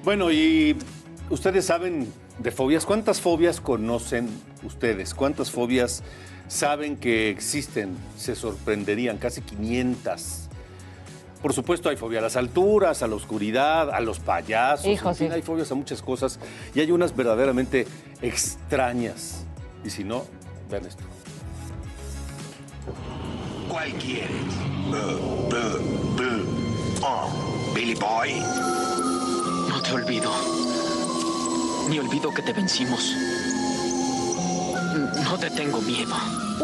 Bueno, y ustedes saben de fobias. ¿Cuántas fobias conocen ustedes? ¿Cuántas fobias saben que existen? Se sorprenderían, casi 500. Por supuesto, hay fobia a las alturas, a la oscuridad, a los payasos. Hijo, en fin, sí. hay fobias a muchas cosas y hay unas verdaderamente extrañas. Y si no, vean esto. ¿Cuál quieres? Billy Boy. No te olvido. Ni olvido que te vencimos. No te tengo miedo.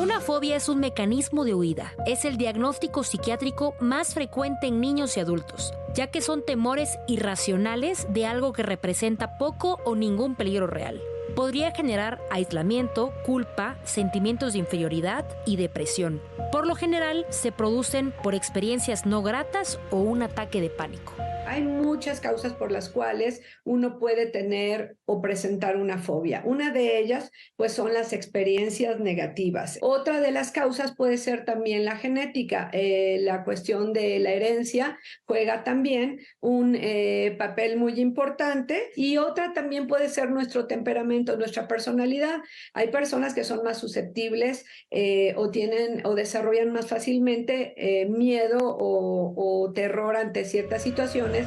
Una fobia es un mecanismo de huida. Es el diagnóstico psiquiátrico más frecuente en niños y adultos, ya que son temores irracionales de algo que representa poco o ningún peligro real. Podría generar aislamiento, culpa, sentimientos de inferioridad y depresión. Por lo general, se producen por experiencias no gratas o un ataque de pánico. Hay muchas causas por las cuales uno puede tener o presentar una fobia. Una de ellas, pues, son las experiencias negativas. Otra de las causas puede ser también la genética. La cuestión de la herencia juega también un papel muy importante. Y otra también puede ser nuestro temperamento, nuestra personalidad. Hay personas que son más susceptibles o desarrollan más fácilmente miedo o terror ante ciertas situaciones.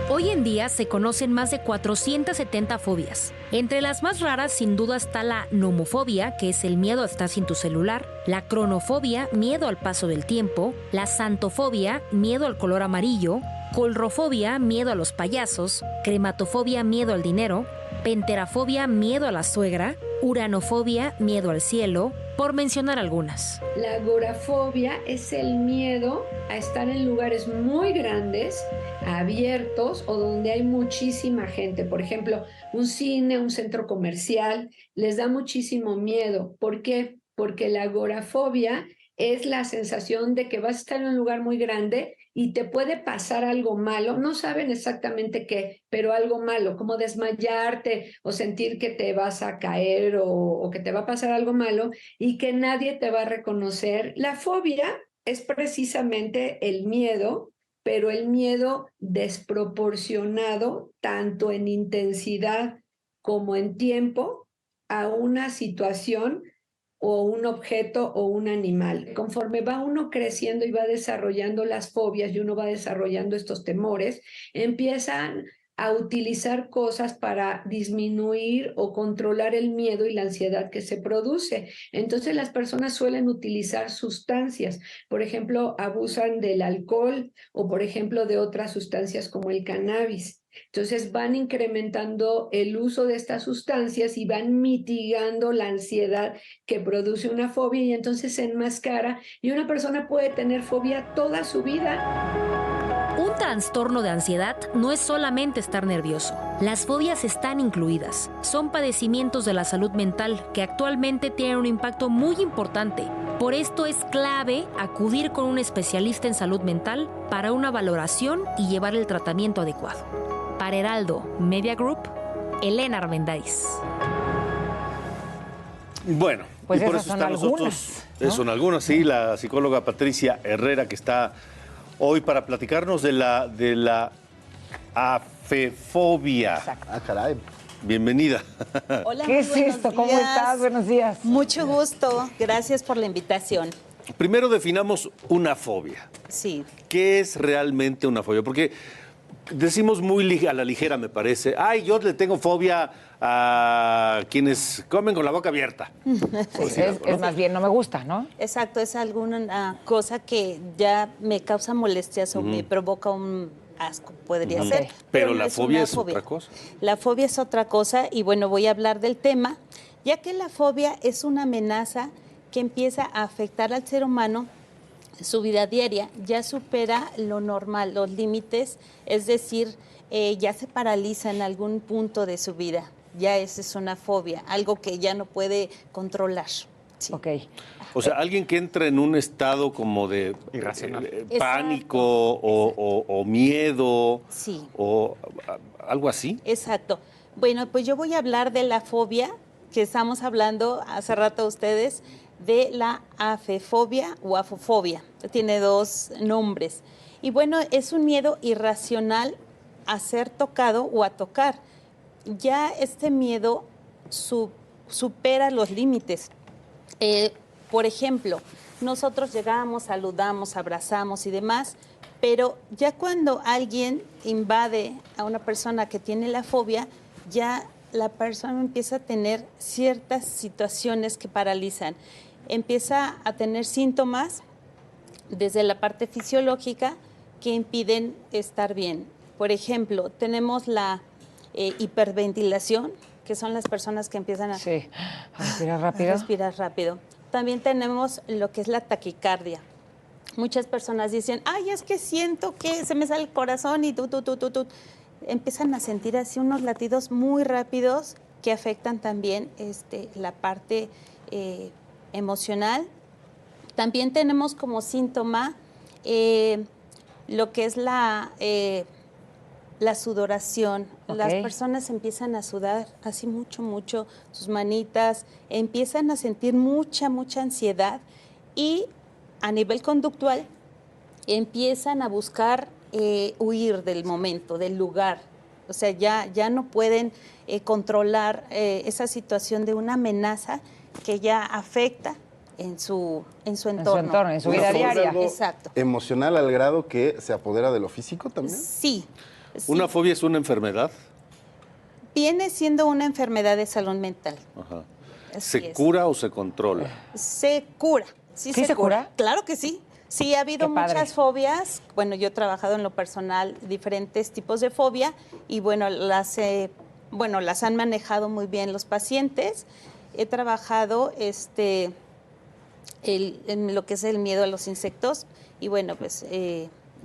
Hoy en día se conocen más de 470 fobias. Entre las más raras, sin duda, está la nomofobia, que es el miedo a estar sin tu celular, la cronofobia, miedo al paso del tiempo, la xantofobia, miedo al color amarillo, colrofobia, miedo a los payasos, crematofobia, miedo al dinero, penterafobia, miedo a la suegra, uranofobia, miedo al cielo, por mencionar algunas. La agorafobia es el miedo a estar en lugares muy grandes, abiertos o donde hay muchísima gente. Por ejemplo, un cine, un centro comercial, les da muchísimo miedo. ¿Por qué? Porque la agorafobia es la sensación de que vas a estar en un lugar muy grande y te puede pasar algo malo. No saben exactamente qué, pero algo malo, como desmayarte o sentir que te vas a caer o que te va a pasar algo malo y que nadie te va a reconocer. La fobia es precisamente el miedo, pero el miedo desproporcionado, tanto en intensidad como en tiempo, a una situación o un objeto o un animal. Conforme va uno creciendo y va desarrollando las fobias y uno va desarrollando estos temores, empiezan a utilizar cosas para disminuir o controlar el miedo y la ansiedad que se produce. Entonces las personas suelen utilizar sustancias, por ejemplo, abusan del alcohol o por ejemplo de otras sustancias como el cannabis. Entonces van incrementando el uso de estas sustancias y van mitigando la ansiedad que produce una fobia y entonces se enmascara y una persona puede tener fobia toda su vida. Un trastorno de ansiedad no es solamente estar nervioso. Las fobias están incluidas. Son padecimientos de la salud mental que actualmente tienen un impacto muy importante. Por esto es clave acudir con un especialista en salud mental para una valoración y llevar el tratamiento adecuado. Para Heraldo Media Group, Elena Armendáriz. Bueno, Pues y por esas eso son están algunas, nosotros. ¿no? Son algunas, sí, la psicóloga Patricia Herrera, que está hoy para platicarnos de la afefobia. Exacto. Ah, caray. Bienvenida. Hola, ¿Qué muy es buenos esto? ¿Cómo días. estás? Buenos días. Mucho gusto. Gracias por la invitación. Primero definamos una fobia. Sí. ¿Qué es realmente una fobia? Porque decimos muy a la ligera, me parece. Ay, yo le tengo fobia a quienes comen con la boca abierta. Es más bien, no me gusta, ¿no? Exacto, es alguna cosa que ya me causa molestias o me provoca un asco, podría ser. Pero no la es fobia una es otra cosa. La fobia es otra cosa y bueno, voy a hablar del tema, ya que la fobia es una amenaza que empieza a afectar al ser humano. Su vida diaria ya supera lo normal, los límites, es decir, ya se paraliza en algún punto de su vida. Ya esa es una fobia, algo que ya no puede controlar. Sí. Ok. O sea, alguien que entra en un estado como de Irracional. pánico o miedo Sí. o algo así. Exacto. Bueno, pues yo voy a hablar de la fobia que estamos hablando hace rato ustedes, de la afefobia o afofobia. Tiene dos nombres. Y bueno, es un miedo irracional a ser tocado o a tocar. Ya este miedo supera los límites. Por ejemplo, nosotros llegamos, saludamos, abrazamos y demás, pero ya cuando alguien invade a una persona que tiene la fobia, ya la persona empieza a tener ciertas situaciones que paralizan. Empieza a tener síntomas desde la parte fisiológica que impiden estar bien. Por ejemplo, tenemos la hiperventilación, que son las personas que empiezan a respirar rápido. Respirar rápido. También tenemos lo que es la taquicardia. Muchas personas dicen, ay, es que siento que se me sale el corazón y tú. Empiezan a sentir así unos latidos muy rápidos que afectan también la parte emocional. También tenemos como síntoma lo que es la sudoración. Okay. Las personas empiezan a sudar así mucho, sus manitas, empiezan a sentir mucha ansiedad y a nivel conductual empiezan a buscar huir del momento, del lugar. O sea, ya no pueden controlar esa situación de una amenaza que ya afecta en su entorno. En su vida diaria. Exacto. ¿Emocional al grado que se apodera de lo físico también? Sí. ¿Una fobia es una enfermedad? Viene siendo una enfermedad de salud mental. Ajá. ¿Se cura o se controla? Se cura. ¿Sí se cura? Claro que sí. Sí, ha habido muchas fobias. Bueno, yo he trabajado en lo personal diferentes tipos de fobia y bueno, las han manejado muy bien los pacientes. He trabajado en lo que es el miedo a los insectos y bueno, pues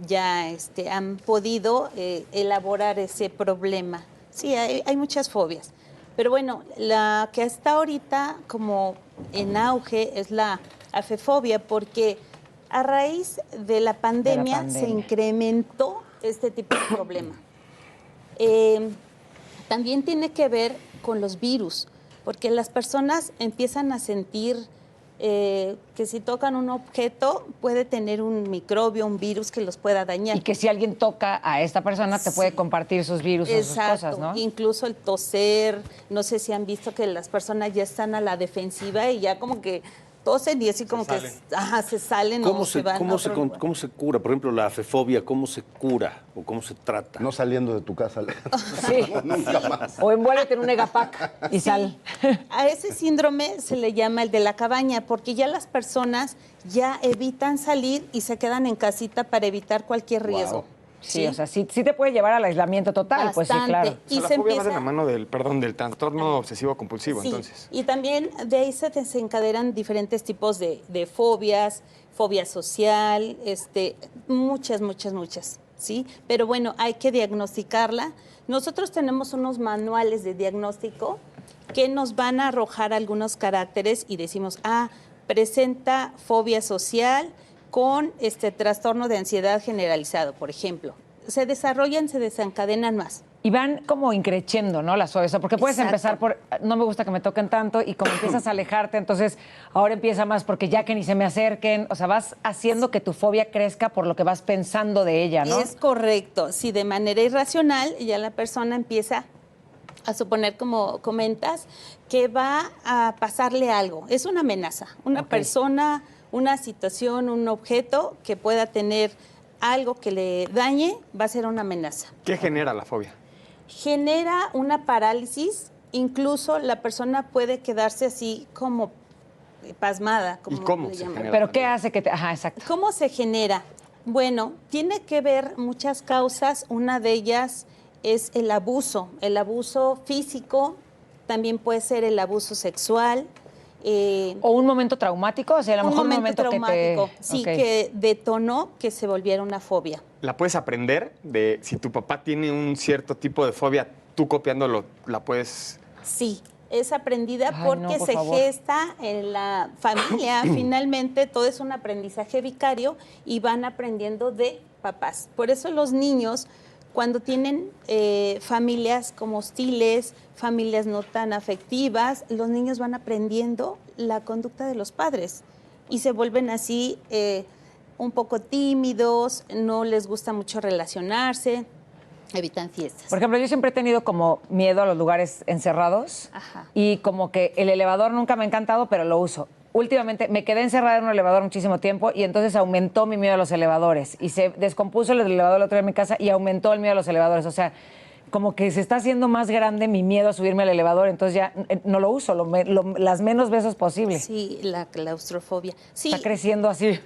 ya han podido elaborar ese problema. Sí, hay muchas fobias. Pero bueno, la que está ahorita como en auge es la afefobia, porque a raíz de la pandemia se incrementó este tipo de problema. También tiene que ver con los virus, porque las personas empiezan a sentir que si tocan un objeto puede tener un microbio, un virus que los pueda dañar. Y que si alguien toca a esta persona te puede compartir sus virus o sus cosas, ¿no? Incluso el toser, no sé si han visto que las personas ya están a la defensiva y ya como que tosen y así como que se salen o se van. ¿Cómo se cura? Por ejemplo, la afefobia, ¿cómo se cura o cómo se trata? No saliendo de tu casa. Sí. Nunca más. O envuélvete en un Egapac y sal. A ese síndrome se le llama el de la cabaña, porque ya las personas ya evitan salir y se quedan en casita para evitar cualquier riesgo. Wow. Sí, o sea, sí te puede llevar al aislamiento total. Bastante. Pues sí, claro. Y la fobia va de la mano del trastorno obsesivo-compulsivo, sí. Entonces. Y también de ahí se desencadenan diferentes tipos de fobias, fobia social, muchas, ¿sí? Pero bueno, hay que diagnosticarla. Nosotros tenemos unos manuales de diagnóstico que nos van a arrojar algunos caracteres y decimos, presenta fobia social con trastorno de ansiedad generalizado, por ejemplo. Se desencadenan más. Y van como increciendo, ¿no? Las fobias, porque puedes empezar por, no me gusta que me toquen tanto, y como empiezas a alejarte, entonces ahora empieza más porque ya que ni se me acerquen, o sea, vas haciendo que tu fobia crezca por lo que vas pensando de ella, ¿no? Es correcto. Si de manera irracional ya la persona empieza a suponer, como comentas, que va a pasarle algo. Es una amenaza. Una persona, una situación, un objeto que pueda tener algo que le dañe, va a ser una amenaza. ¿Qué genera la fobia? Genera una parálisis, incluso la persona puede quedarse así como pasmada. Como ¿Y cómo se genera? ¿Pero qué hace que te...? Ajá, exacto. ¿Cómo se genera? Bueno, tiene que ver muchas causas. Una de ellas es el abuso físico, también puede ser el abuso sexual. O un momento traumático, o sea, a lo mejor un momento traumático, que detonó que se volviera una fobia. ¿La puedes aprender? Si tu papá tiene un cierto tipo de fobia, tú copiándolo, ¿la puedes...? Sí, es aprendida porque se gesta en la familia. Finalmente, todo es un aprendizaje vicario y van aprendiendo de papás. Por eso los niños, cuando tienen familias como hostiles, familias no tan afectivas, los niños van aprendiendo la conducta de los padres y se vuelven así un poco tímidos, no les gusta mucho relacionarse. Evitan fiestas. Por ejemplo, yo siempre he tenido como miedo a los lugares encerrados. Ajá. Y como que el elevador nunca me ha encantado, pero lo uso. Últimamente me quedé encerrada en un elevador muchísimo tiempo y entonces aumentó mi miedo a los elevadores. Y se descompuso el elevador el otro día en mi casa y aumentó el miedo a los elevadores. O sea, como que se está haciendo más grande mi miedo a subirme al elevador, entonces ya no lo uso las menos veces posible. Sí, la claustrofobia. Sí, Está creciendo así.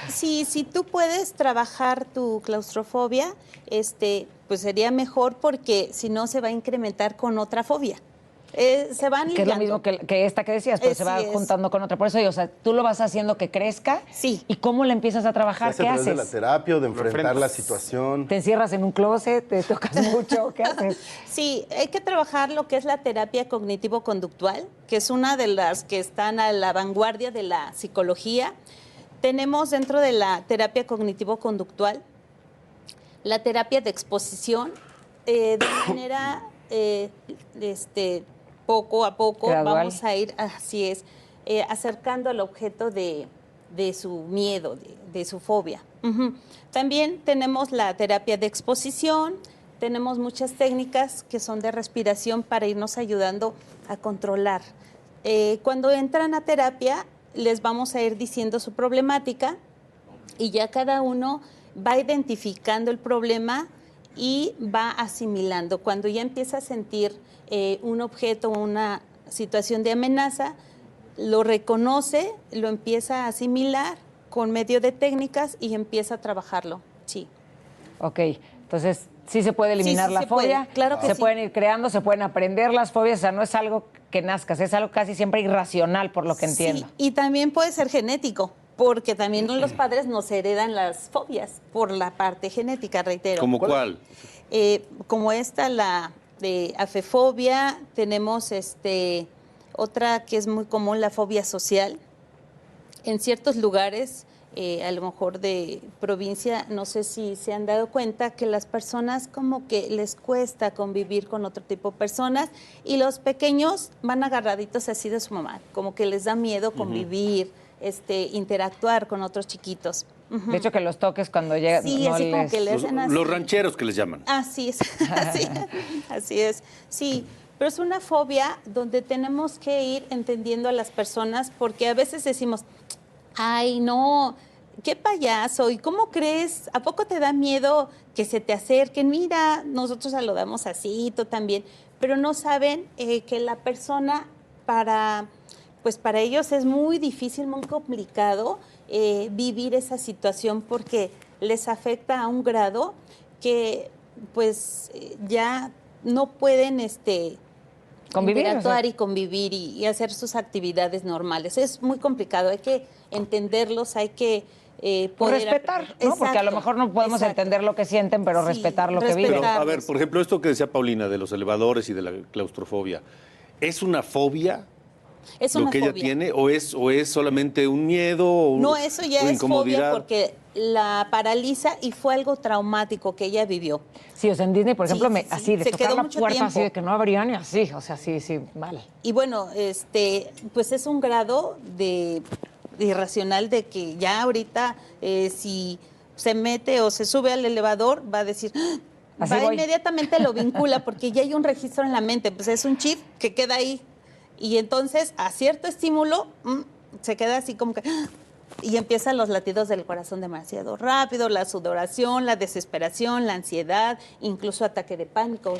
sí, si tú puedes trabajar tu claustrofobia, pues sería mejor porque si no se va a incrementar con otra fobia. Se van Que es lo ligando. mismo que esta que decías, pero se va Así es. juntando con otra. Por eso, o sea, tú lo vas haciendo que crezca. Sí. ¿Y cómo le empiezas a trabajar? ¿Se hace ¿Qué a través de la haces? terapia o de enfrentar enfrentas. la situación? ¿Te encierras en un closet? ¿Te tocas mucho? ¿Qué haces? Sí, hay que trabajar lo que es la terapia cognitivo-conductual, que es una de las que están a la vanguardia de la psicología. Tenemos dentro de la terapia cognitivo-conductual la terapia de exposición, de manera poco a poco Gradual. vamos a ir, así es, acercando al objeto de su miedo, de su fobia. Ujú. También tenemos la terapia de exposición, tenemos muchas técnicas que son de respiración para irnos ayudando a controlar. Cuando entran a terapia, les vamos a ir diciendo su problemática y ya cada uno va identificando el problema y va asimilando. Cuando ya empieza a sentir un objeto o una situación de amenaza, lo reconoce, lo empieza a asimilar con medio de técnicas y empieza a trabajarlo. Sí. Ok, entonces sí se puede eliminar sí la se puede, fobia, claro que se sí. pueden ir creando, se pueden aprender las fobias, o sea, no es algo que nazcas, es algo casi siempre irracional, por lo que entiendo. Sí, y también puede ser genético, porque también los padres nos heredan las fobias por la parte genética, reitero. ¿Cómo cuál? Como esta, la de afefobia, tenemos otra que es muy común, la fobia social. En ciertos lugares, a lo mejor de provincia, no sé si se han dado cuenta que las personas como que les cuesta convivir con otro tipo de personas y los pequeños van agarraditos así de su mamá, como que les da miedo convivir, interactuar con otros chiquitos. De hecho, que los toques cuando llegan. Sí, así como que le hacen así. Los rancheros que les llaman. Así es, así es. Sí, pero es una fobia donde tenemos que ir entendiendo a las personas porque a veces decimos, ay, no, qué payaso, ¿y cómo crees? ¿A poco te da miedo que se te acerquen? Mira, nosotros saludamos así, tú también, pero no saben que la persona para ellos es muy difícil, muy complicado vivir esa situación porque les afecta a un grado que ya no pueden Convivir, interactuar o sea. y convivir y hacer sus actividades normales. Es muy complicado, hay que entenderlos, hay que poder respetar, ¿no? Porque a lo mejor no podemos entender lo que sienten, pero Sí, respetar lo que respetar. viven. Pero, a ver, por ejemplo, esto que decía Paulina de los elevadores y de la claustrofobia, ¿es una fobia Es lo una que ella fobia. tiene o es solamente un miedo o No, eso ya o es incomodidad? fobia porque la paraliza y fue algo traumático que ella vivió. Sí, o sea, en Disney, por ejemplo, Sí, sí, sí. así de Se tocar quedó la mucho puerta así tiempo. de que no abrían y así, o sea, sí, mal. Y bueno, pues es un grado de irracional de que ya ahorita si se mete o se sube al elevador va a decir, Así va voy. inmediatamente lo vincula porque ya hay un registro en la mente, pues es un chip que queda ahí y entonces a cierto estímulo se queda así como que y empiezan los latidos del corazón demasiado rápido, la sudoración, la desesperación, la ansiedad, incluso ataque de pánico.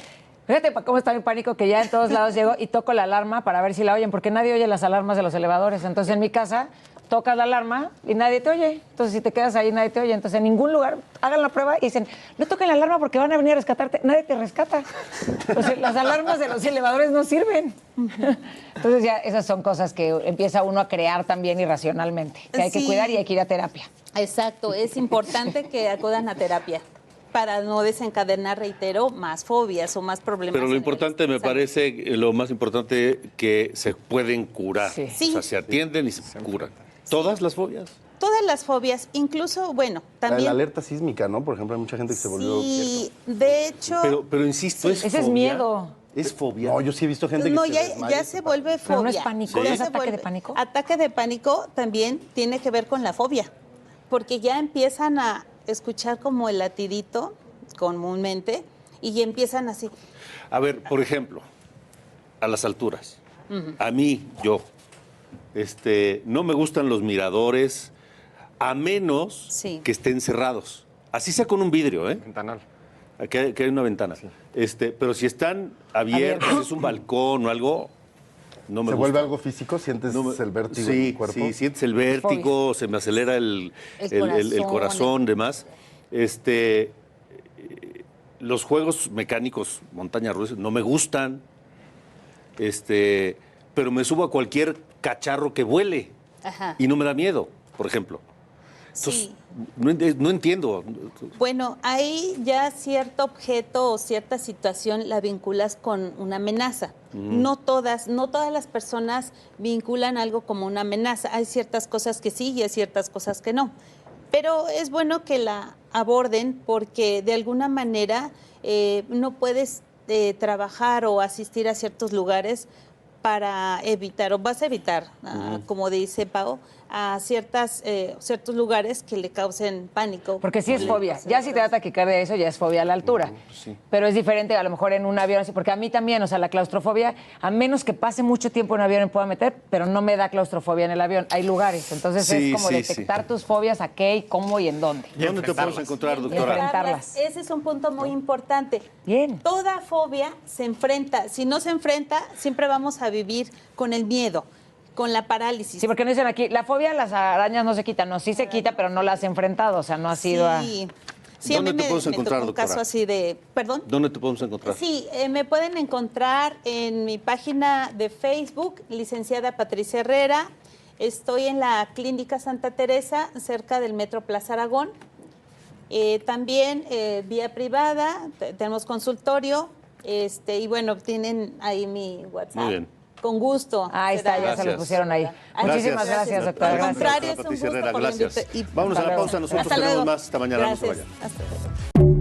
Fíjate cómo está mi pánico que ya en todos lados llego y toco la alarma para ver si la oyen, porque nadie oye las alarmas de los elevadores. Entonces en mi casa tocas la alarma y nadie te oye. Entonces si te quedas ahí nadie te oye. Entonces en ningún lugar hagan la prueba y dicen, no toquen la alarma porque van a venir a rescatarte. Nadie te rescata. Entonces las alarmas de los elevadores no sirven. Entonces ya esas son cosas que empieza uno a crear también irracionalmente, que hay que Sí. cuidar y hay que ir a terapia. Exacto, es importante que acudan a terapia para no desencadenar, reitero, más fobias o más problemas. Pero lo en el importante me salud. parece, lo más importante, que se pueden curar. Sí. Sí. O sea, se atienden y se curan. ¿Todas las fobias? Todas las fobias, incluso, bueno, La también... alerta sísmica, ¿no? Por ejemplo, hay mucha gente que se volvió... Sí, de hecho... Pero insisto, ¿es Ese fobia? es miedo. ¿Es fobia? No, yo sí he visto gente No, que se desmaya ya y se para. vuelve fobia. Pero no es pánico, Ya ¿no es se ataque de pánico? Ataque de pánico también tiene que ver con la fobia, porque ya empiezan a escuchar como el latidito comúnmente y empiezan así. A ver, por ejemplo, a las alturas. A mí, no me gustan los miradores, a menos Sí. que estén cerrados. Así sea con un vidrio, ¿eh? Ventanal. Que hay una ventana. Pero si están abiertos, si es un balcón o algo, no me ¿Se gusta. vuelve algo físico? ¿Sientes el vértigo en Sí, tu cuerpo? sí, sientes el vértigo, se me acelera el corazón, demás. Los juegos mecánicos, montañas rusas, no me gustan. Pero me subo a cualquier cacharro que vuele Ajá. y no me da miedo, por ejemplo. Entonces, Sí. no entiendo. Bueno, ahí ya cierto objeto o cierta situación la vinculas con una amenaza. No todas las personas vinculan algo como una amenaza. Hay ciertas cosas que sí y hay ciertas cosas que no. Pero es bueno que la aborden porque de alguna manera no puedes trabajar o asistir a ciertos lugares para evitar, o vas a evitar, como dice Pau, a ciertos lugares que le causen pánico. Porque sí es Le fobia. causen Ya si te da taquicardia eso, ya es fobia a la altura. Sí. Pero es diferente a lo mejor en un avión, así, porque a mí también, o sea, la claustrofobia, a menos que pase mucho tiempo en un avión me pueda meter, pero no me da claustrofobia en el avión. Hay lugares. Entonces Sí, es como sí, detectar tus fobias, a qué y cómo y en dónde. ¿Dónde te podemos encontrar, doctora? enfrentarlas. Ese es un punto muy importante. Bien. Toda fobia se enfrenta. Si no se enfrenta, siempre vamos a vivir con el miedo, con la parálisis. Sí, porque no dicen aquí, la fobia a las arañas no se quita. No, sí se quita, pero no la has enfrentado. O sea, no has ido a... Sí. Sí, a ¿Dónde mí te me, podemos me encontrar, tocó un doctora? caso así de... ¿Perdón? ¿Dónde te podemos encontrar? Sí, me pueden encontrar en mi página de Facebook, licenciada Patricia Herrera. Estoy en la Clínica Santa Teresa, cerca del Metro Plaza Aragón. También vía privada, tenemos consultorio. Y bueno, tienen ahí mi WhatsApp. Muy bien. Con gusto. Ahí está, ya se Gracias. lo pusieron ahí. Ay, Muchísimas gracias, doctora. Al Gracias. contrario, es un Patricia gusto Herrera, por la gracias. invitación. Vámonos a la pausa, nosotros Hasta tenemos luego. más. Hasta mañana, no se Gracias. vayan. Hasta luego.